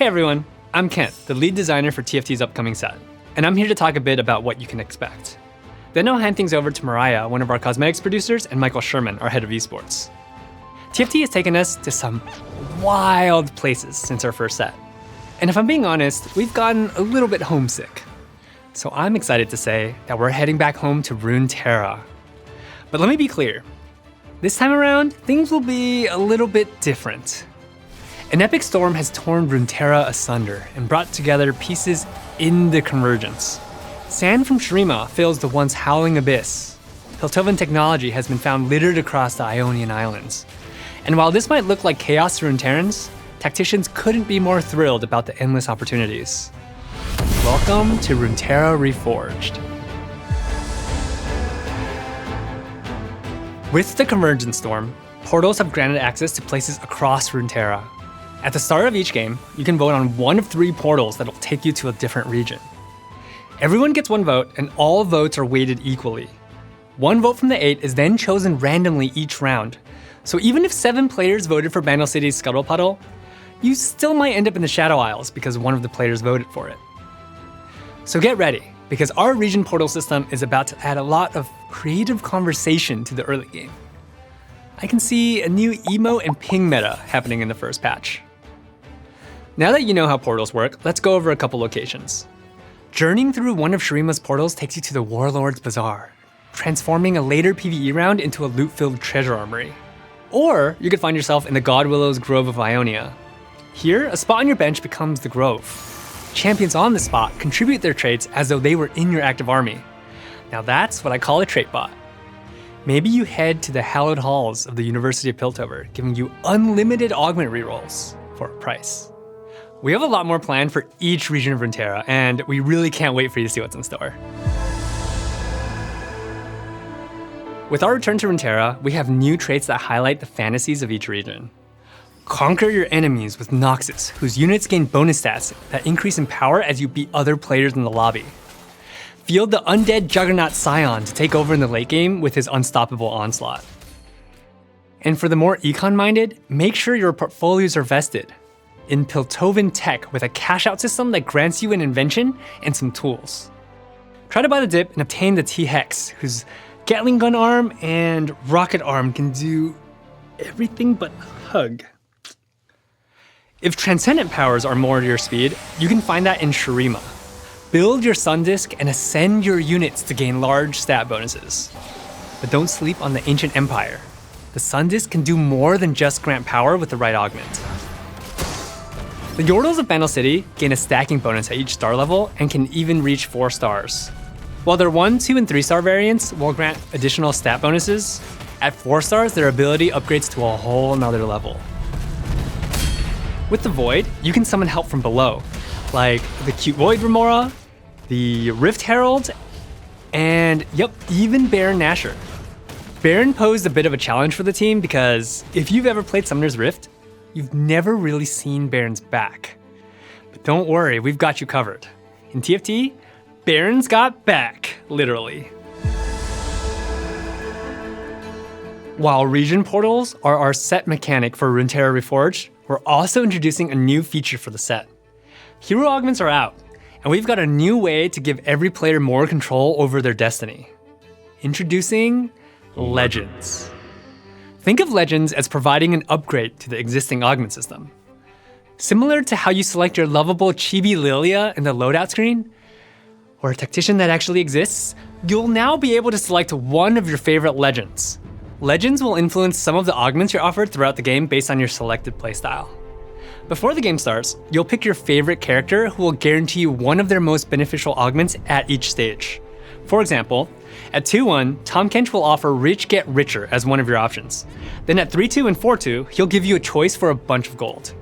Hey everyone, I'm Kent, the lead designer for TFT's upcoming set, and I'm here to talk a bit about what you can expect. Then I'll hand things over to Mariah, one of our cosmetics producers, and Michael Sherman, our head of esports. TFT has taken us to some wild places since our first set. And if I'm being honest, we've gotten a little bit homesick. So I'm excited to say that we're heading back home to Runeterra. But let me be clear, this time around, things will be a little bit different. An epic storm has torn Runeterra asunder and brought together pieces in the convergence. Sand from Shurima fills the once howling abyss. Piltovan technology has been found littered across the Ionian Islands. And while this might look like chaos to Runeterrans, tacticians couldn't be more thrilled about the endless opportunities. Welcome to Runeterra Reforged. With the Convergence Storm, portals have granted access to places across Runeterra. At the start of each game, you can vote on one of 3 portals that'll take you to a different region. Everyone gets 1 vote, and all votes are weighted equally. 1 vote from the 8 is then chosen randomly each round, so even if 7 players voted for Bandle City's Scuttle Puddle, you still might end up in the Shadow Isles because one of the players voted for it. So get ready, because our region portal system is about to add a lot of creative conversation to the early game. I can see a new emo and ping meta happening in the first patch. Now that you know how portals work, let's go over a couple locations. Journeying through one of Shurima's portals takes you to the Warlord's Bazaar, transforming a later PvE round into a loot-filled treasure armory. Or you could find yourself in the Godwillow's Grove of Ionia. Here, a spot on your bench becomes the Grove. Champions on the spot contribute their traits as though they were in your active army. Now that's what I call a trait bot. Maybe you head to the hallowed halls of the University of Piltover, giving you unlimited augment rerolls for a price. We have a lot more planned for each region of Runeterra, and we really can't wait for you to see what's in store. With our return to Runeterra, we have new traits that highlight the fantasies of each region. Conquer your enemies with Noxus, whose units gain bonus stats that increase in power as you beat other players in the lobby. Field the undead Juggernaut Scion to take over in the late game with his unstoppable onslaught. And for the more econ-minded, make sure your portfolios are vested in Piltovan tech with a cash-out system that grants you an invention and some tools. Try to buy the dip and obtain the T-Hex, whose Gatling gun arm and rocket arm can do everything but hug. If transcendent powers are more to your speed, you can find that in Shurima. Build your Sun Disk and ascend your units to gain large stat bonuses. But don't sleep on the Ancient Empire. The Sun Disk can do more than just grant power with the right augment. The Yordles of Bandle City gain a stacking bonus at each star level and can even reach 4 stars. While their 1, 2, and 3 star variants will grant additional stat bonuses, at 4 stars their ability upgrades to a whole nother level. With the Void, you can summon help from below, like the cute Void Remora, the Rift Herald, and even Baron Nashor. Baron posed a bit of a challenge for the team because if you've ever played Summoner's Rift, you've never really seen Baron's back. But don't worry, we've got you covered. In TFT, Baron's got back, literally. While region portals are our set mechanic for Runeterra Reforged, we're also introducing a new feature for the set. Hero augments are out, and we've got a new way to give every player more control over their destiny. Introducing Legends. Think of Legends as providing an upgrade to the existing augment system. Similar to how you select your lovable Chibi Lilia in the loadout screen, or a tactician that actually exists, you'll now be able to select one of your favorite legends. Legends will influence some of the augments you're offered throughout the game based on your selected playstyle. Before the game starts, you'll pick your favorite character who will guarantee you one of their most beneficial augments at each stage. For example, at 2-1, Tahm Kench will offer Rich Get Richer as one of your options. Then at 3-2 and 4-2, he'll give you a choice for a bunch of gold.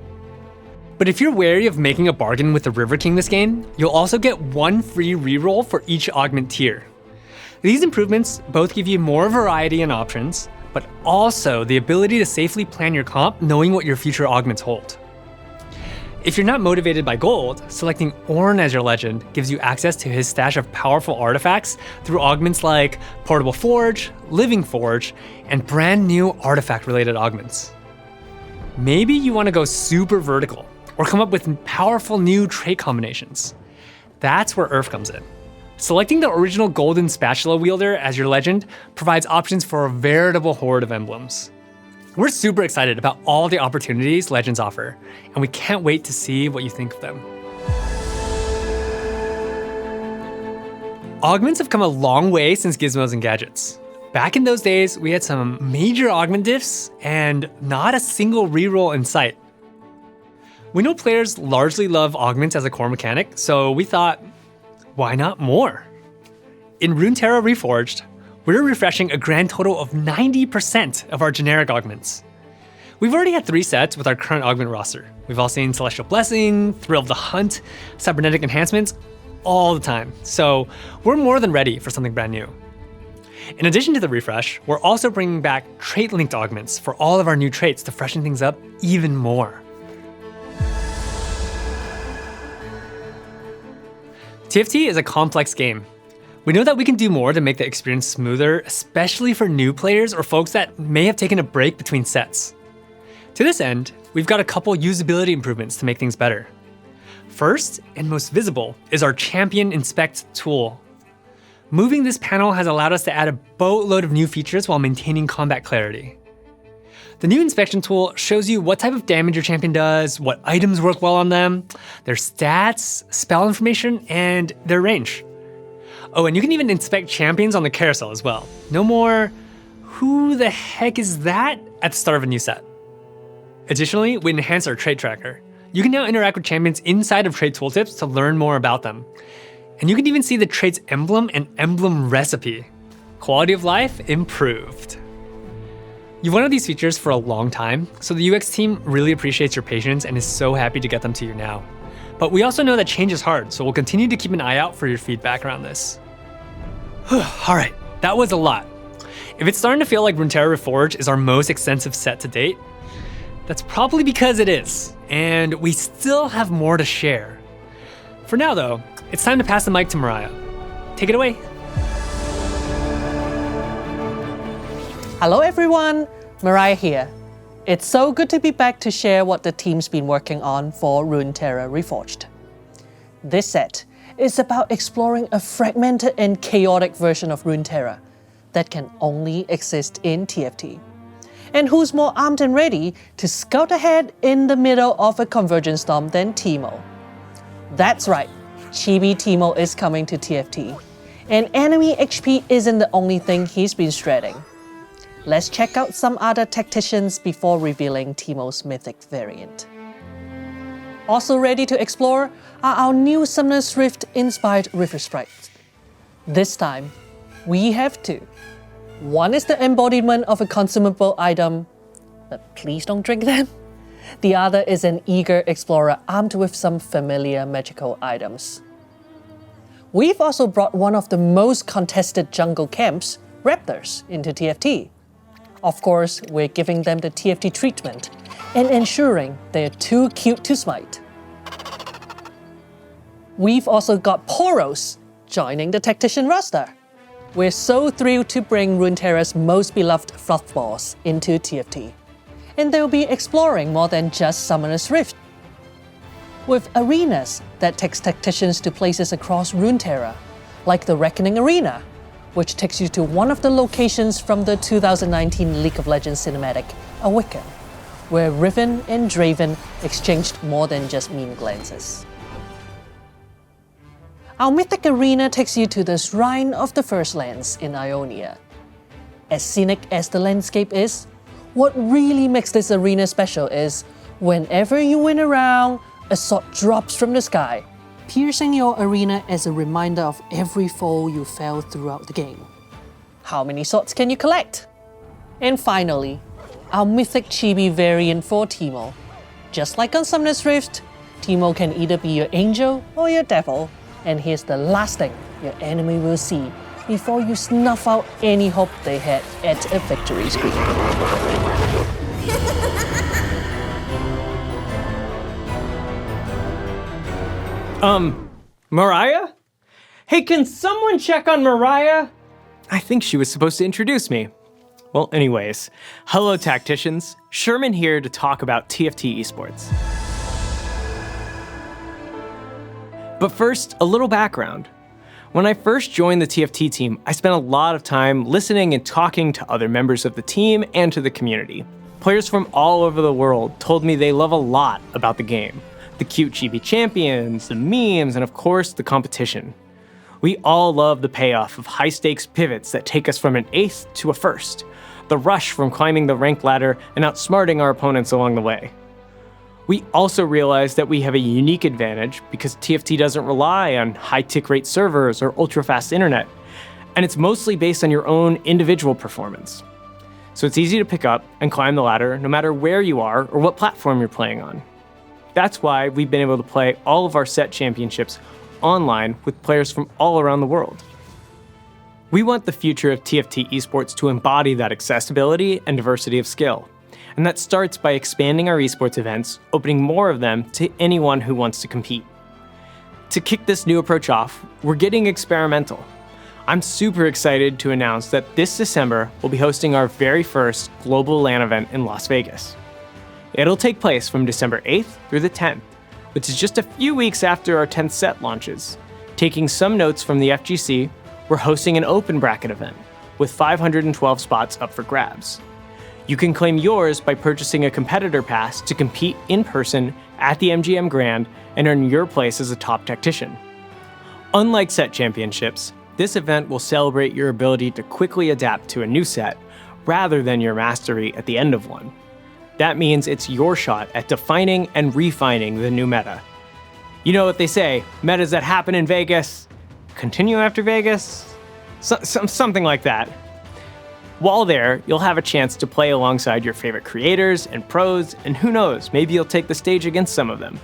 But if you're wary of making a bargain with the River King this game, you'll also get 1 free reroll for each augment tier. These improvements both give you more variety and options, but also the ability to safely plan your comp knowing what your future augments hold. If you're not motivated by gold, selecting Ornn as your legend gives you access to his stash of powerful artifacts through augments like Portable Forge, Living Forge, and brand new artifact-related augments. Maybe you want to go super vertical, or come up with powerful new trait combinations. That's where Earth comes in. Selecting the original golden spatula wielder as your legend provides options for a veritable horde of emblems. We're super excited about all the opportunities legends offer, and we can't wait to see what you think of them. Augments have come a long way since gizmos and gadgets. Back in those days, we had some major augment diffs and not a single reroll in sight. We know players largely love augments as a core mechanic, so we thought, why not more? In Runeterra Reforged, we're refreshing a grand total of 90% of our generic augments. We've already had 3 sets with our current augment roster. We've all seen Celestial Blessing, Thrill of the Hunt, Cybernetic Enhancements all the time, so we're more than ready for something brand new. In addition to the refresh, we're also bringing back trait-linked augments for all of our new traits to freshen things up even more. TFT is a complex game. We know that we can do more to make the experience smoother, especially for new players or folks that may have taken a break between sets. To this end, we've got a couple usability improvements to make things better. First, and most visible, is our Champion Inspect tool. Moving this panel has allowed us to add a boatload of new features while maintaining combat clarity. The new inspection tool shows you what type of damage your champion does, what items work well on them, their stats, spell information, and their range. Oh, and you can even inspect champions on the carousel as well. No more, who the heck is that, at the start of a new set. Additionally, we enhanced our trait tracker. You can now interact with champions inside of trait tooltips to learn more about them. And you can even see the trait's emblem and emblem recipe. Quality of life improved. You've wanted these features for a long time, so the UX team really appreciates your patience and is so happy to get them to you now. But we also know that change is hard, so we'll continue to keep an eye out for your feedback around this. All right, that was a lot. If it's starting to feel like Runeterra Reforged is our most extensive set to date, that's probably because it is, and we still have more to share. For now though, it's time to pass the mic to Mariah. Take it away. Hello everyone, Mariah here. It's so good to be back to share what the team's been working on for Runeterra Reforged. This set is about exploring a fragmented and chaotic version of Runeterra that can only exist in TFT. And who's more armed and ready to scout ahead in the middle of a convergence storm than Teemo? That's right, Chibi Teemo is coming to TFT. And enemy HP isn't the only thing he's been shredding. Let's check out some other tacticians before revealing Teemo's mythic variant. Also ready to explore are our new Summoner's Rift inspired River Sprites. This time, we have 2. One is the embodiment of a consumable item, but please don't drink them. The other is an eager explorer armed with some familiar magical items. We've also brought one of the most contested jungle camps, Raptors, into TFT. Of course, we're giving them the TFT treatment and ensuring they're too cute to smite. We've also got Poros joining the Tactician roster. We're so thrilled to bring Runeterra's most beloved fluffballs into TFT. And they'll be exploring more than just Summoner's Rift. With arenas that takes tacticians to places across Runeterra, like the Reckoning Arena, which takes you to one of the locations from the 2019 League of Legends cinematic, Awaken, where Riven and Draven exchanged more than just mean glances. Our mythic arena takes you to the Shrine of the First Lands in Ionia. As scenic as the landscape is, what really makes this arena special is whenever you win a round, a sword drops from the sky, piercing your arena as a reminder of every foe you fell throughout the game. How many swords can you collect? And finally, our mythic chibi variant for Teemo. Just like on Summoner's Rift, Teemo can either be your angel or your devil, and here's the last thing your enemy will see before you snuff out any hope they had at a victory screen. Mariah? Hey, can someone check on Mariah? I think she was supposed to introduce me. Well, anyways, hello tacticians. Sherman here to talk about TFT esports. But first, a little background. When I first joined the TFT team, I spent a lot of time listening and talking to other members of the team and to the community. Players from all over the world told me they love a lot about the game. The cute chibi champions, the memes, and of course, the competition. We all love the payoff of high-stakes pivots that take us from an 8th to a 1st, the rush from climbing the rank ladder and outsmarting our opponents along the way. We also realize that we have a unique advantage because TFT doesn't rely on high tick rate servers or ultra-fast internet, and it's mostly based on your own individual performance. So it's easy to pick up and climb the ladder no matter where you are or what platform you're playing on. That's why we've been able to play all of our set championships online with players from all around the world. We want the future of TFT esports to embody that accessibility and diversity of skill. And that starts by expanding our esports events, opening more of them to anyone who wants to compete. To kick this new approach off, we're getting experimental. I'm super excited to announce that this December, we'll be hosting our very first global LAN event in Las Vegas. It'll take place from December 8th through the 10th, which is just a few weeks after our 10th set launches. Taking some notes from the FGC, we're hosting an open bracket event with 512 spots up for grabs. You can claim yours by purchasing a competitor pass to compete in person at the MGM Grand and earn your place as a top tactician. Unlike set championships, this event will celebrate your ability to quickly adapt to a new set rather than your mastery at the end of one. That means it's your shot at defining and refining the new meta. You know what they say, metas that happen in Vegas continue after Vegas? Something like that. While there, you'll have a chance to play alongside your favorite creators and pros, and who knows, maybe you'll take the stage against some of them.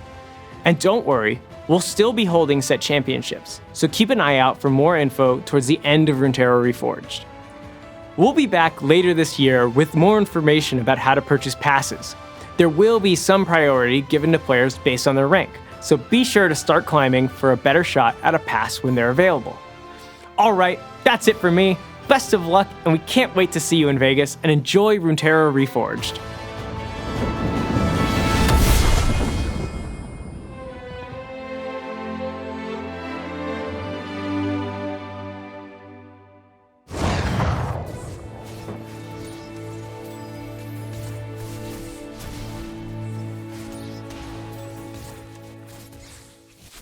And don't worry, we'll still be holding set championships, so keep an eye out for more info towards the end of Runeterra Reforged. We'll be back later this year with more information about how to purchase passes. There will be some priority given to players based on their rank, so be sure to start climbing for a better shot at a pass when they're available. Alright, that's it for me. Best of luck, and we can't wait to see you in Vegas, and enjoy Runeterra Reforged.